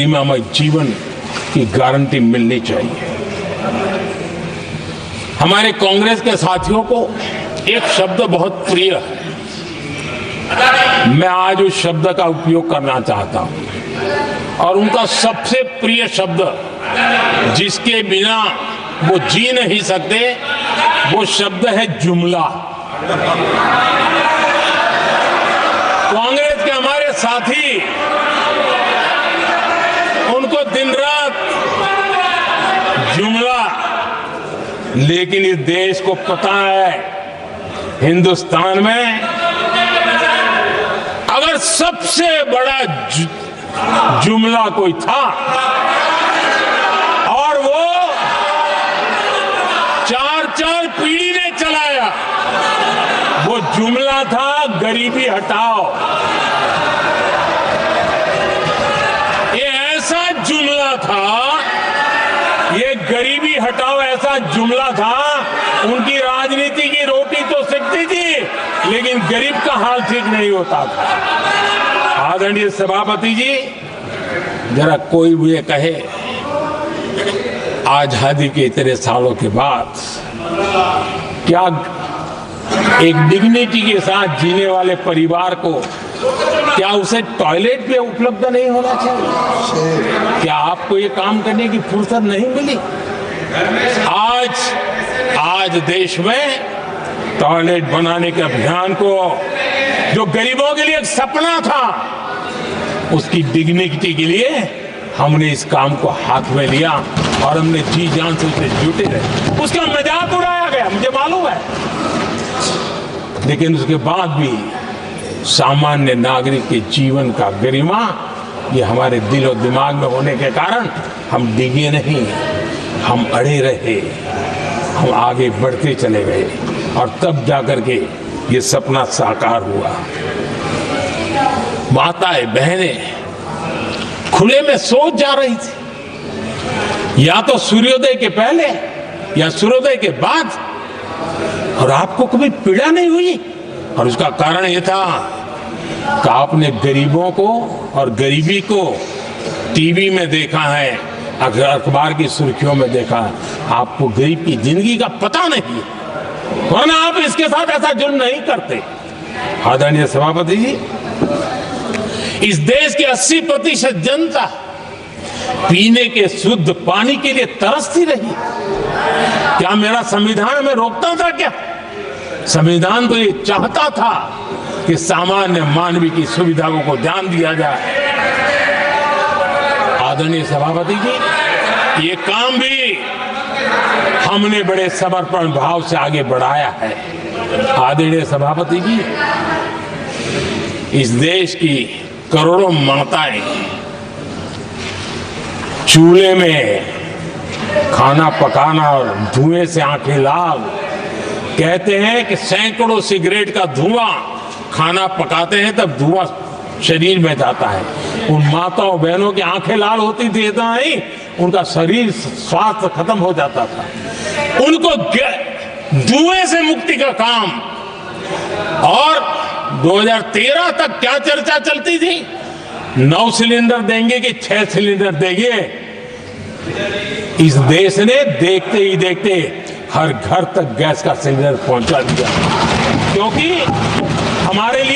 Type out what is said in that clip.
गरिमामय जीवन की गारंटी मिलनी चाहिए। हमारे कांग्रेस के साथियों को एक शब्द बहुत प्रिय है, मैं आज उस शब्द का उपयोग करना चाहता हूं और उनका सबसे प्रिय शब्द जिसके बिना वो जी नहीं सकते वो शब्द है जुमला। कांग्रेस के हमारे साथी उनको दिन रात जुमला, लेकिन इस देश को पता है हिंदुस्तान में अगर सबसे बड़ा जुमला कोई था और वो चार पीढ़ी ने चलाया, वो जुमला था गरीबी हटाओ। ये ऐसा जुमला था, ये गरीबी हटाओ ऐसा जुमला था, उनकी राजनीति की रोटी तो सिकती थी लेकिन गरीब का हाल ठीक नहीं होता था। आदरणीय सभापति जी, जरा कोई मुझे कहे आजादी के इतने सालों के बाद क्या एक डिग्निटी के साथ जीने वाले परिवार को क्या उसे टॉयलेट पे उपलब्ध नहीं होना चाहिए? क्या आपको ये काम करने की फुर्सत नहीं मिली? आज देश में टॉयलेट बनाने के अभियान को, जो गरीबों के लिए एक सपना था, उसकी डिग्निटी के लिए हमने इस काम को हाथ में लिया और हमने जी जान से उसे जुटे रहे। उसका मजाक उड़ाया गया, मुझे मालूम है, लेकिन उसके बाद भी सामान्य नागरिक के जीवन का गरिमा ये हमारे दिल और दिमाग में होने के कारण हम डिगे नहीं, हम अड़े रहे, हम आगे बढ़ते चले गए और तब जाकर के ये सपना साकार हुआ। माताएं बहनें खुले में सोच जा रही थी, या तो सूर्योदय के पहले या सूर्योदय के बाद, और आपको कभी पीड़ा नहीं हुई। और उसका कारण यह था कि आपने गरीबों को और गरीबी को टीवी में देखा है, अखबार की सुर्खियों में देखा है, आपको गरीब की जिंदगी का पता नहीं, वरना आप इसके साथ ऐसा जुल्म नहीं करते। आदरणीय सभापति जी, इस देश की 80% जनता पीने के शुद्ध पानी के लिए तरसती रही। क्या मेरा संविधान हमें रोकता था? क्या संविधान तो ये चाहता था कि सामान्य मानवीय की सुविधाओं को ध्यान दिया जाए। आदरणीय सभापति जी, ये काम भी हमने बड़े समर्पण भाव से आगे बढ़ाया है। आदरणीय सभापति जी, इस देश की करोड़ों माताएं चूल्हे में खाना पकाना और धुएं से आंखें लाल, कहते हैं कि सैकड़ों सिगरेट का धुआं खाना पकाते हैं तब धुआं शरीर में जाता है। उन माताओं बहनों की आंखें लाल होती थी, इतना नहीं, उनका शरीर स्वास्थ्य खत्म हो जाता था। उनको धुएं से मुक्ति का काम, और 2013 तक क्या चर्चा चलती थी, 9 सिलेंडर देंगे कि 6 सिलेंडर देंगे। इस देश ने देखते ही देखते हर घर तक गैस का सिलेंडर पहुंचा दिया, क्योंकि हमारे लिए